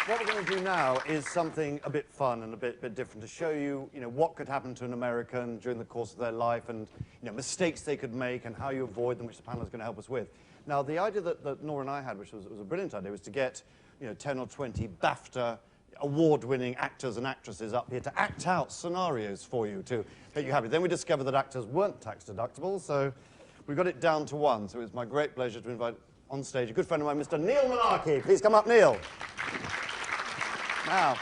What we're going to do now is something a bit fun and a bit different to show you, what could happen to an American during the course of their life and, mistakes they could make and how you avoid them, which the panel is going to help us with. Now, the idea that Nora and I had, which was a brilliant idea, was to get, 10 or 20 BAFTA award-winning actors and actresses up here to act out scenarios for you to make you happy. Then we discovered that actors weren't tax deductible, so we got it down to one. So it was my great pleasure to invite on stage a good friend of mine, Mr. Neil Mullarkey. Please come up, Neil. Now,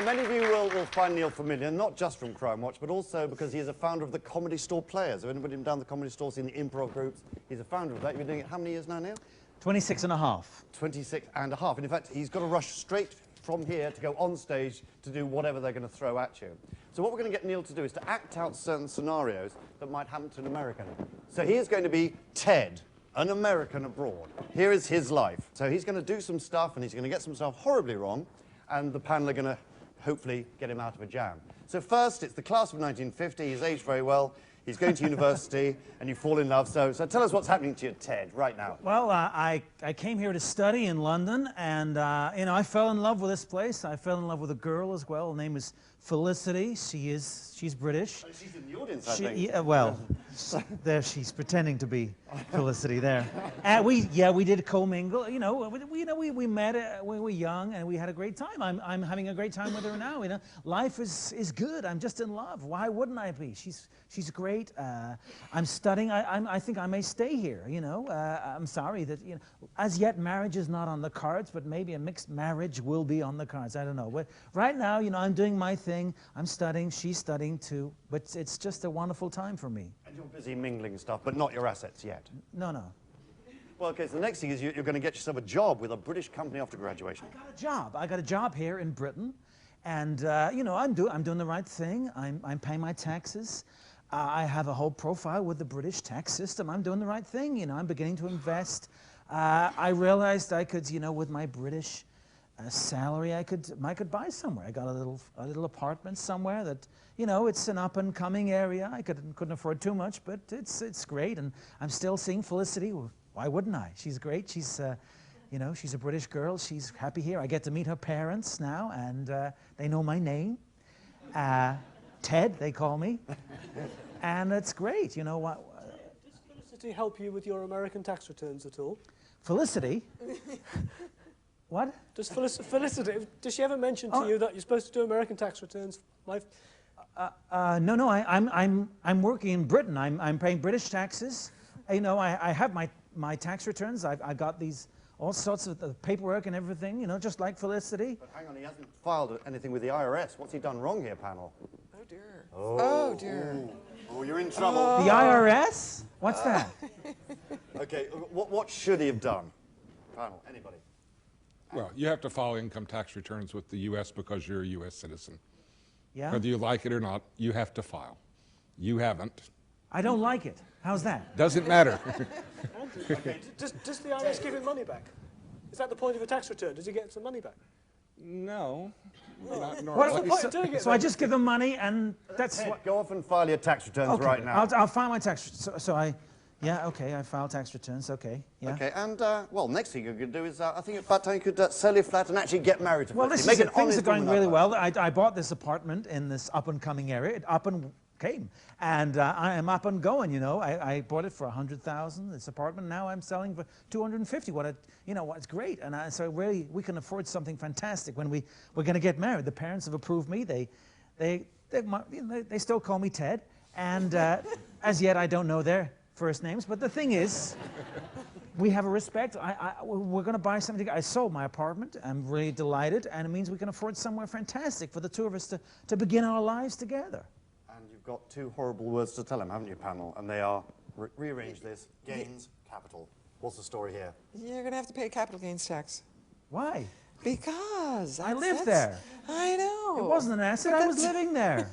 many of you will find Neil familiar, not just from Crime Watch, but also because he is a founder of the Comedy Store Players. Have anybody been down the Comedy Store, seen the improv groups? He's a founder of that. You've been doing it how many years now, Neil? 26 and a half. 26 and a half. And in fact, he's got to rush straight from here to go on stage to do whatever they're going to throw at you. So what we're going to get Neil to do is to act out certain scenarios that might happen to an American. So he is going to be Ted, an American abroad. Here is his life. So he's going to do some stuff, and he's going to get some stuff horribly wrong, and the panel are going to hopefully get him out of a jam. So first, it's the class of 1950. He's aged very well. He's going to university, and you fall in love. So tell us what's happening to you, Ted, right now. Well, I came here to study in London, and I fell in love with this place. I fell in love with a girl as well. Her name is Felicity. She's British. Oh, she's in the audience, I think. Yeah, well, there she's pretending to be Felicity there. And we did commingle. We met. We were young, and we had a great time. I'm having a great time with her now. Life is good. I'm just in love. Why wouldn't I be? She's great. I'm studying. I think I may stay here. I'm sorry that as yet marriage is not on the cards, but maybe a mixed marriage will be on the cards. I don't know. But right now, I'm doing my thing. I'm studying. She's studying too. But it's just a wonderful time for me. And you're busy mingling stuff, but not your assets yet. No. Well, okay. So the next thing is you're going to get yourself a job with a British company after graduation. I got a job here in Britain, and I'm doing the right thing. I'm paying my taxes. I have a whole profile with the British tax system. I'm doing the right thing, I'm beginning to invest. I realized I could, with my British salary, I could buy somewhere. I got a little apartment somewhere that, it's an up-and-coming area. I couldn't afford too much, but it's great. And I'm still seeing Felicity. Well, why wouldn't I? She's great. She's a British girl. She's happy here. I get to meet her parents now, and they know my name. Ted, they call me, and it's great. Does Felicity help you with your American tax returns at all? Felicity? What? Does Felicity, does she ever mention to you that you're supposed to do American tax returns? No. I'm working in Britain. I'm paying British taxes. I have my tax returns. I got these. All sorts of paperwork and everything, just like Felicity. But hang on, he hasn't filed anything with the IRS. What's he done wrong here, panel? Oh, dear. Oh, dear. Oh, you're in trouble. The IRS? What's that? Okay, what should he have done? Panel, anybody? Well, you have to file income tax returns with the U.S. because you're a U.S. citizen. Yeah? Whether you like it or not, you have to file. You haven't. I don't like it. How's that? Doesn't matter. Okay. Does the IRS give him money back? Is that the point of a tax return? Does he get some money back? No. Not What's the normally. point of doing it So then? I just give them money, and that's Ted, what... go off and file your tax returns right now. I'll file my tax returns. Okay, I file tax returns, okay, yeah. Okay, and, well, next thing you could do is, I think it's about time you could sell your flat and actually get married to Well, Felicity. things are going really well. I bought this apartment in this up-and-coming area. It up and came, and I am up and going. I bought it for $100,000. This apartment now I'm selling for $250,000. It's great, and so really we can afford something fantastic when we're going to get married. The parents have approved me. They still call me Ted, and as yet I don't know their first names. But the thing is, we have a respect. We're going to buy something together. I sold my apartment. I'm really delighted, and it means we can afford somewhere fantastic for the two of us to begin our lives together. And you've got two horrible words to tell him, haven't you, panel? And they are, rearrange this, gains, capital. What's the story here? You're going to have to pay capital gains tax. Why? Because I lived there. I know. It wasn't an asset. I was living there.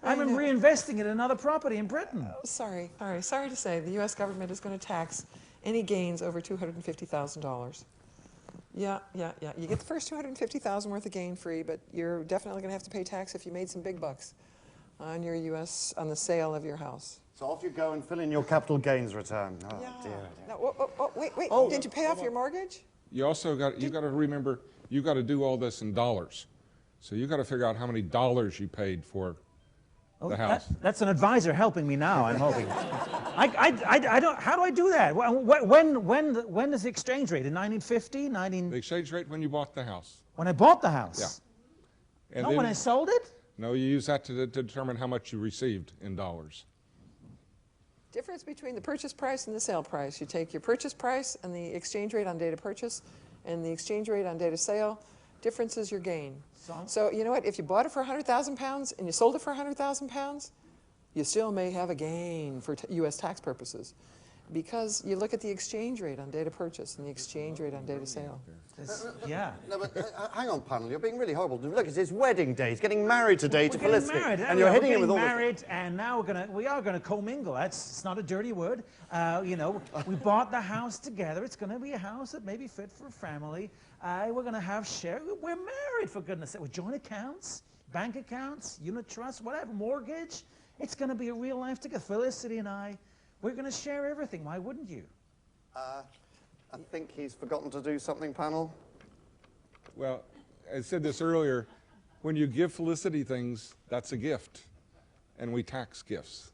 I've been reinvesting it in another property in Britain. Sorry to say, the U.S. government is going to tax any gains over $250,000. Yeah. You get the first $250,000 worth of gain free, but you're definitely going to have to pay tax if you made some big bucks on the sale of your house. So off you go and fill in your capital gains return. Oh, Yeah. dear. No, wait. Oh. Did you pay off your mortgage? You also got to remember you got to do all this in dollars, so you got to figure out how many dollars you paid for the house. That's an advisor helping me now. I'm hoping. I don't. How do I do that? When is the exchange rate? In 1950, The exchange rate when you bought the house. When I bought the house. Yeah. And Not then, when I sold it. no, you use that to determine how much you received in dollars. Difference between the purchase price and the sale price. You take your purchase price and the exchange rate on date of purchase and the exchange rate on date of sale. Difference is your gain. So you know what? If you bought it for 100,000 pounds and you sold it for 100,000 pounds, you still may have a gain for U.S. tax purposes, because you look at the exchange rate on date of purchase and the exchange rate on date of sale. Yeah. No, but hang on, panel. You're being really horrible. Look, it's his wedding day. He's getting married today to We're getting Felicity, married, and you're hitting him with all married, and now we are gonna commingle. It's not a dirty word. You know, we bought the house together. It's gonna be a house that may be fit for a family. We're gonna have share. We're married, for goodness' sake. With joint accounts, bank accounts, unit trust, whatever, mortgage. It's gonna be a real life together. Felicity and I, we're gonna share everything. Why wouldn't you? I think he's forgotten to do something, panel. Well, I said this earlier, when you give Felicity things, that's a gift, and we tax gifts.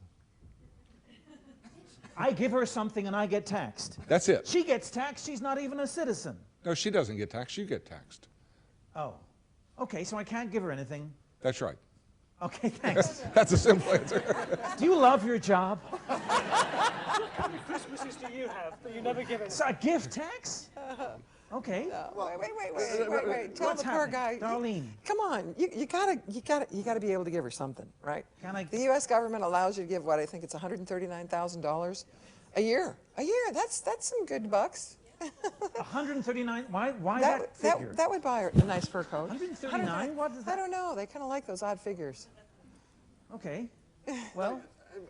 I give her something and I get taxed. That's it. She gets taxed. She's not even a citizen. No, she doesn't get taxed, you get taxed. Oh. Okay, so I can't give her anything. That's right. Okay, thanks. That's a simple answer. Do you love your job? How many Christmases do you have that you never give it? So a gift tax? Okay. Wait. Tell What's the poor happening? guy. Darlene. Come on, you gotta be able to give her something, right? Can I? The U.S. government allows you to give what I think it's $139,000 a year. A year. That's some good bucks. 139. Why that figure? That would buy her a nice fur coat. 139. What is I that? don't know. They kind of like those odd figures. Okay. Well,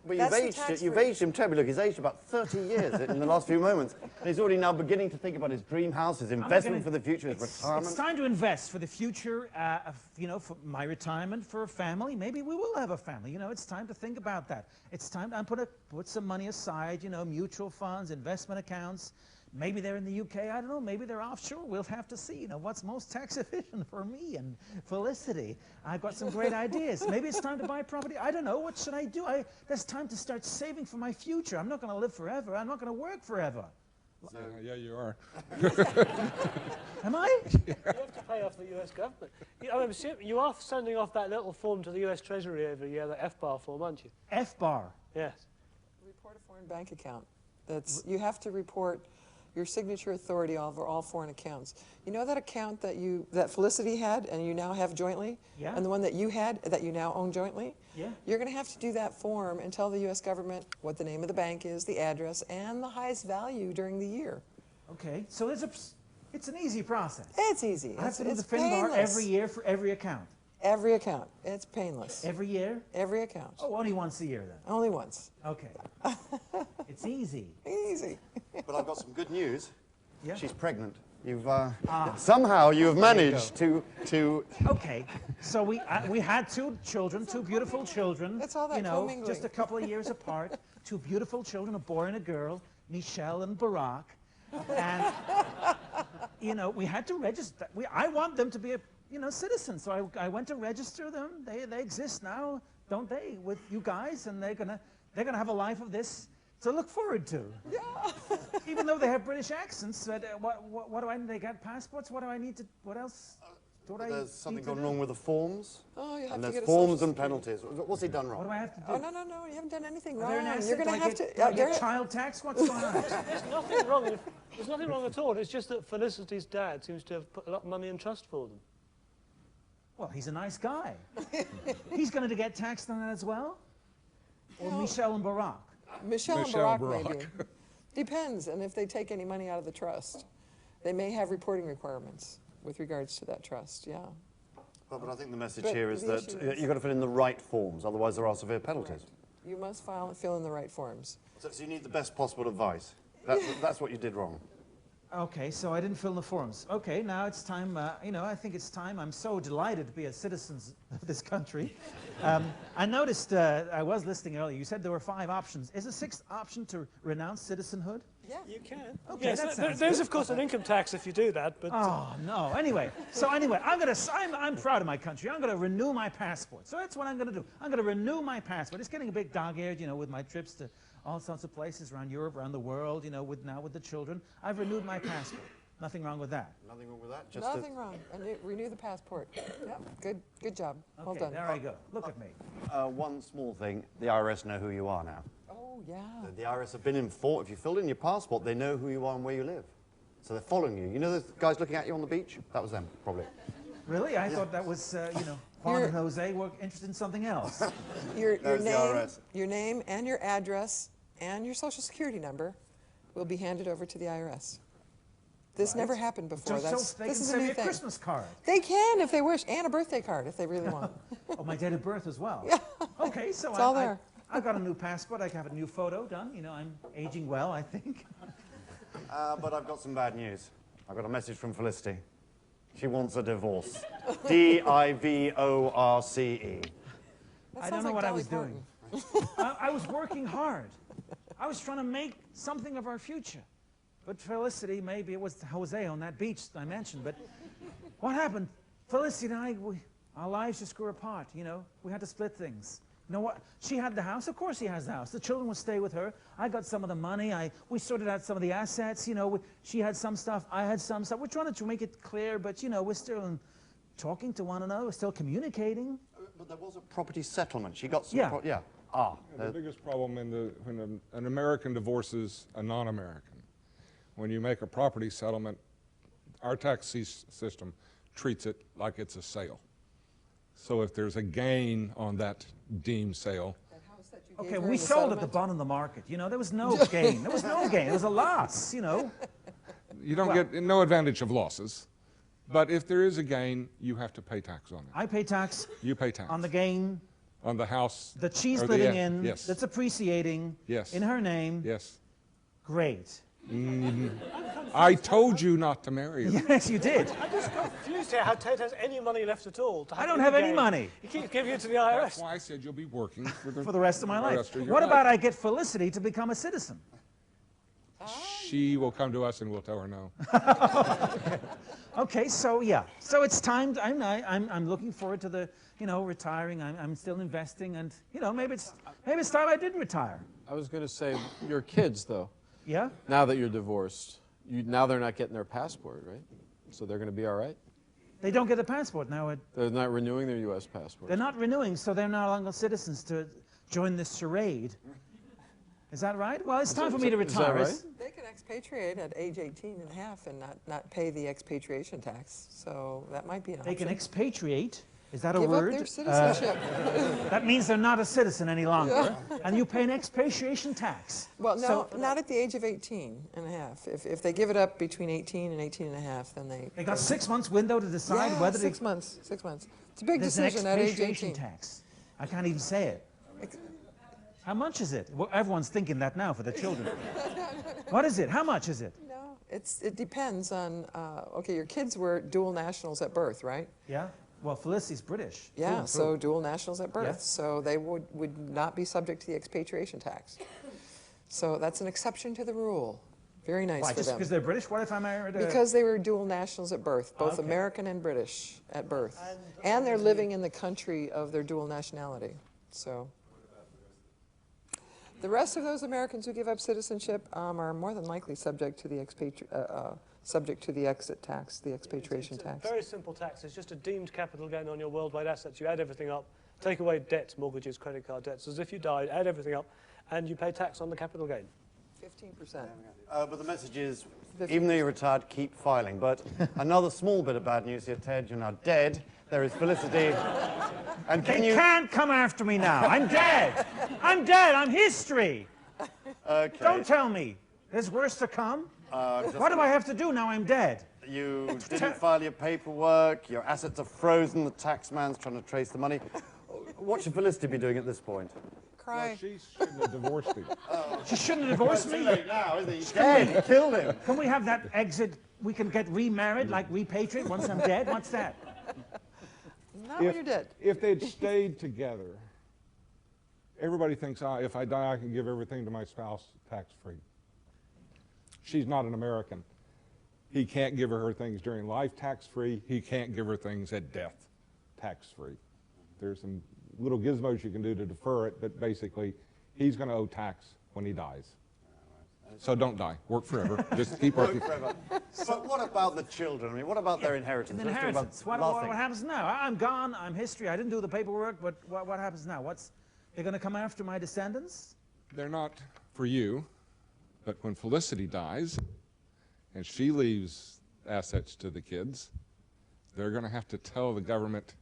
But That's you've aged him terribly. Look, he's aged about 30 years in the last few moments. And he's already now beginning to think about his dream house, his investment for the future, his retirement. it's time to invest for the future. You know, for my retirement, for a family. Maybe we will have a family. You know, it's time to think about that. It's time to put some money aside. You know, mutual funds, investment accounts. Maybe they're in the UK, I don't know, maybe they're offshore. We'll have to see, you know, what's most tax efficient for me and Felicity. I've got some great ideas. Maybe it's time to buy property. I don't know, what should I do? There's time to start saving for my future. I'm not going to live forever. I'm not going to work forever. Yeah, you are. Am I? You have to pay off the US government. You are sending off that little form to the US Treasury every year, the FBAR form, aren't you? FBAR. Yes. Report a foreign bank account. You have to report your signature authority over all foreign accounts. You know that account that Felicity had and you now have jointly? Yeah. And the one that you had that you now own jointly? Yeah. You're going to have to do that form and tell the U.S. government what the name of the bank is, the address, and the highest value during the year. Okay, so it's an easy process. It's easy. I have to do It's the FINBAR painless. every year for every account. Every account. It's painless. Every year? Every account. Oh, only once a year then. Only once. Okay. It's easy. Easy. But I've got some good news. Yeah. She's pregnant. Somehow you have managed to. Okay, so we had two children, two beautiful children. It's all that you know, commingling. just a couple of years apart. Two beautiful children, a boy and a girl, Michelle and Barack. And you know, we had to register. I want them to be citizens. So I went to register them. They exist now, don't they? With you guys, and they're gonna have a life of this to look forward to. Yeah. Even though they have British accents, what do I need? They got passports. What do I need to? What else? There's something gone wrong with the forms. Oh, you have And to there's get a forms social and penalties. What's he done wrong? What do I have to do? Oh, no, you haven't done anything Are there wrong. an You're accent? going to have to. Do I get child tax? What's going on? There's nothing wrong. There's nothing wrong at all. It's just that Felicity's dad seems to have put a lot of money in trust for them. Well, he's a nice guy. He's going to get taxed on that as well? Or No. Michelle and Barack? Michelle and Michelle Barack, maybe. Barack. Depends, and if they take any money out of the trust. They may have reporting requirements with regards to that trust, yeah. Well, but I think the message But here is the that issue is- you've got to fill in the right forms, otherwise there are severe penalties. You must fill in the right forms. So you need the best possible advice. That's what you did wrong. Okay, so I didn't fill in the forms. Okay, now it's time, you know, I think it's time. I'm so delighted to be a citizen of this country. I noticed, I was listening earlier, you said there were 5 options. Is the 6th option to renounce citizenhood? Yeah. You can. Okay, Yes, that sounds there's good. of course an income tax if you do that, but Oh, no. Anyway, I'm proud of my country. I'm going to renew my passport. So that's what I'm going to do. I'm going to renew my passport. It's getting a bit dog-eared, you know, with my trips to all sorts of places around Europe, around the world, you know, now with the children. I've renewed my passport. Nothing wrong with that. Nothing wrong with that. Just Nothing wrong. And renew the passport. Yeah, good job. Well Okay, done. there I go. Look at me. one small thing. The IRS know who you are now. Oh, yeah. The IRS have been informed. If you filled in your passport, they know who you are and where you live. So they're following you. You know those guys looking at you on the beach? That was them, probably. Really? I thought that was, you know, Juan and Jose were interested in something else. Your There's the name, IRS. your name and your address and your social security number will be handed over to the IRS. This never happened before. Just so they can This is a send new me a thing. Christmas card. They can if they wish, and a birthday card if they really want. Oh, my date of birth as well. Yeah. Okay, so It's all there. I got a new passport. I have a new photo done. You know, I'm aging well, I think. But I've got some bad news. I got a message from Felicity. She wants a divorce. D-I-V-O-R-C-E. That I sounds don't know like what I Dolly was doing. I was working hard. I was trying to make something of our future. But Felicity, maybe it was Jose on that beach I mentioned, but what happened? Felicity and I, our lives just grew apart, you know. We had to split things. You know what? She had the house. Of course she has the house. The children would stay with her. I got some of the money. We sorted out some of the assets. You know, she had some stuff. I had some stuff. We're trying to make it clear, but, you know, we're still talking to one another. We're still communicating. But there was a property settlement. She got some... Yeah. Yeah. The biggest problem when an American divorces a non-American, when you make a property settlement, our tax system treats it like it's a sale. So if there's a gain on that deemed sale, Okay, we sold at the bottom of the market. You know, there was no gain. There was no gain. It was a loss, you know. you don't get no advantage of losses. But if there is a gain, you have to pay tax on it. I pay tax You pay tax. on the gain On the house. that she's or the- living in, Yes. that's appreciating Yes. in her name. Yes. Great. I told you not to marry her. Yes, you did. I'm just confused here how Ted has any money left at all. I don't have any money He keeps giving it to the That's IRS. why I said you'll be working for for the rest of my life. rest of your What life. about I get Felicity to become a citizen? She will come to us and we'll tell her no. Okay, so yeah, so it's time. I'm looking forward to the, you know, retiring. I'm still investing, and you know, maybe it's time I did retire. I was going to say, your kids, though, Yeah. now that you're divorced, now they're not getting their passport, right? So they're going to be all right? They don't get a passport now. They're not renewing their U.S. passport. They're not renewing, so they're no longer citizens to join this charade. Is that right? Well, it's time for me to Is that retire. right? They can expatriate at age 18 and a half and not pay the expatriation tax. So that might be an They option. can expatriate. Is that a Give word? up their citizenship. That means they're not a citizen any longer, and you pay an expatriation tax. Well, no, So not at the age of 18 and a half. If they give it up between 18 and 18 and a half, then they got 6 months window to decide yeah, whether 6 to. months. 6 months. It's a big There's an decision at age expatriation 18. tax. I can't even say it. How much is it? Well, everyone's thinking that now for the children. What is it? How much is it? No, it depends on. Okay, your kids were dual nationals at birth, right? Yeah. Well, Felicity's British. Yeah, Through and so through. dual nationals at birth. Yeah. So they would not be subject to the expatriation tax. So that's an exception to the rule. Very nice Why? for Just them. because they're British? What if I married a? Because they were dual nationals at birth, both Okay. American and British at birth. And they're living in the country of their dual nationality. So the rest of those Americans who give up citizenship are more than likely subject to the exit tax, the expatriation It's a tax. very simple tax. It's just a deemed capital gain on your worldwide assets. You add everything up, take away debts, mortgages, credit card debts, as if you died, add everything up, and you pay tax on the capital gain. 15%. But the message is, even though you're retired, keep filing. But another small bit of bad news here, Ted. You're now dead. There is Felicity. And can They you... can't come after me now. I'm dead. I'm dead. I'm history. Okay. Don't tell me. There's worse to come. What do I have to do now I'm dead? You didn't file your paperwork, your assets are frozen, the tax man's trying to trace the money. What should Felicity be doing at this point? cry. Well, she shouldn't have divorced him. She shouldn't have divorced me. Now, isn't he? He's dead. He killed him. Can we have that exit? We can get remarried, like repatriate once I'm dead? What's that? Not when you're dead. If they'd stayed together, everybody thinks, if I die, I can give everything to my spouse tax-free. She's not an American. He can't give her things during life tax-free. He can't give her things at death tax-free. There's some little gizmos you can do to defer it, but basically, he's going to owe tax when he dies. So don't die. Work forever. Just keep working. Forever. But what about the children? I mean, what about their inheritance? Let's talk about Inheritance. What last thing. happens now? I'm gone. I'm history. I didn't do the paperwork, but what happens now? They're going to come after my descendants? They're not for you, but when Felicity dies and she leaves assets to the kids, they're going to have to tell the government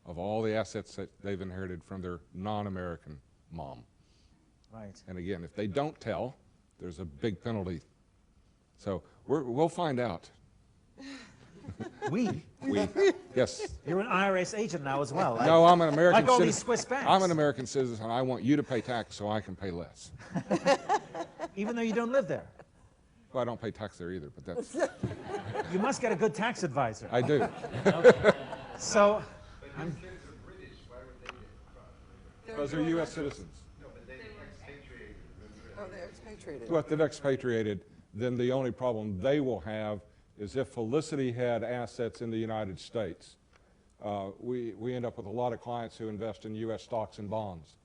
of all the assets that they've inherited from their non-American mom. Right. And again, if they don't tell, there's a big penalty. So we'll find out. We? Yes. You're an IRS agent now as well. No, I'm an American like all citizen. these Swiss banks. I'm an American citizen, and I want you to pay tax so I can pay less. Even though you don't live there. Well, I don't pay tax there either, but that's... You must get a good tax advisor. I do. Okay. So, But these kids are British, why would they get Those are U.S. citizens. No, but they expatriated. Oh, they're expatriated. Well, if they've expatriated, then the only problem they will have is if Felicity had assets in the United States. We end up with a lot of clients who invest in U.S. stocks and bonds.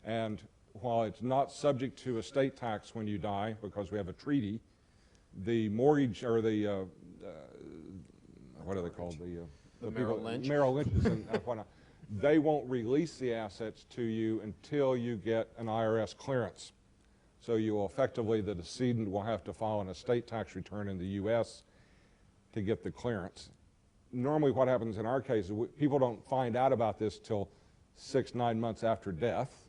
And while it's not subject to estate tax when you die, because we have a treaty, the mortgage, or the, what are they called? The Merrill Lynch? Merrill Lynch's and whatnot. They won't release the assets to you until you get an IRS clearance. So you will effectively, the decedent will have to file an estate tax return in the U.S. to get the clearance. Normally what happens in our case is people don't find out about this till 6-9 months after death.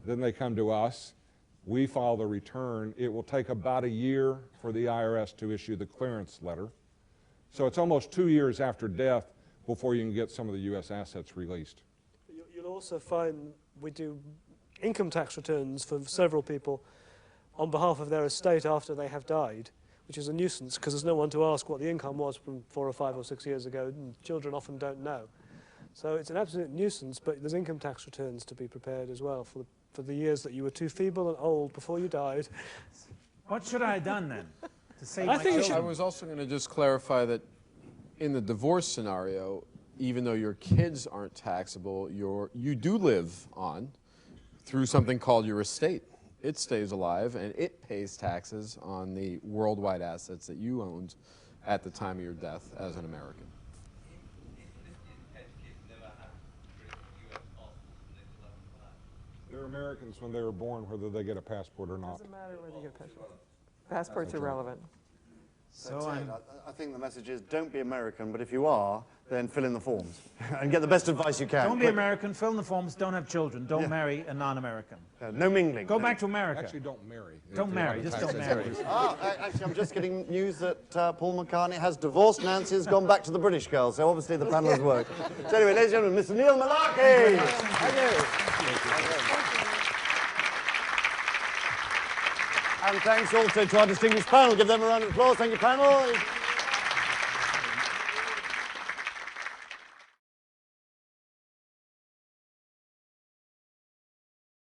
Then they come to us. We file the return. It will take about a year for the IRS to issue the clearance letter. So it's almost 2 years after death before you can get some of the U.S. assets released. You'll also find we do income tax returns for several people on behalf of their estate after they have died, which is a nuisance because there's no one to ask what the income was from 4 or 5 or 6 years ago, and children often don't know. So it's an absolute nuisance, but there's income tax returns to be prepared as well for the years that you were too feeble and old before you died. what should I have done then to save I my think you children? I was also going to just clarify that in the divorce scenario, even though your kids aren't taxable, you do live on through something called your estate. It stays alive and it pays taxes on the worldwide assets that you owned at the time of your death as an American. They're Americans when they were born, whether they get a passport or not. Doesn't matter whether you get a passport. Passport's irrelevant. So I think the message is don't be American, but if you are, then fill in the forms and get the best advice you can. Don't be American, fill in the forms, don't have children, don't marry a non-American. No mingling. Go back to America. Actually, don't marry. Don't marry, just don't marry. Actually, I'm just getting news that Paul McCartney has divorced Nancy, has gone back to the British girl, so obviously the panel has worked. So anyway, ladies and gentlemen, Mr. Neil Mullarkey. Thank you. And thanks also to our distinguished panel. Give them a round of applause. Thank you, panel.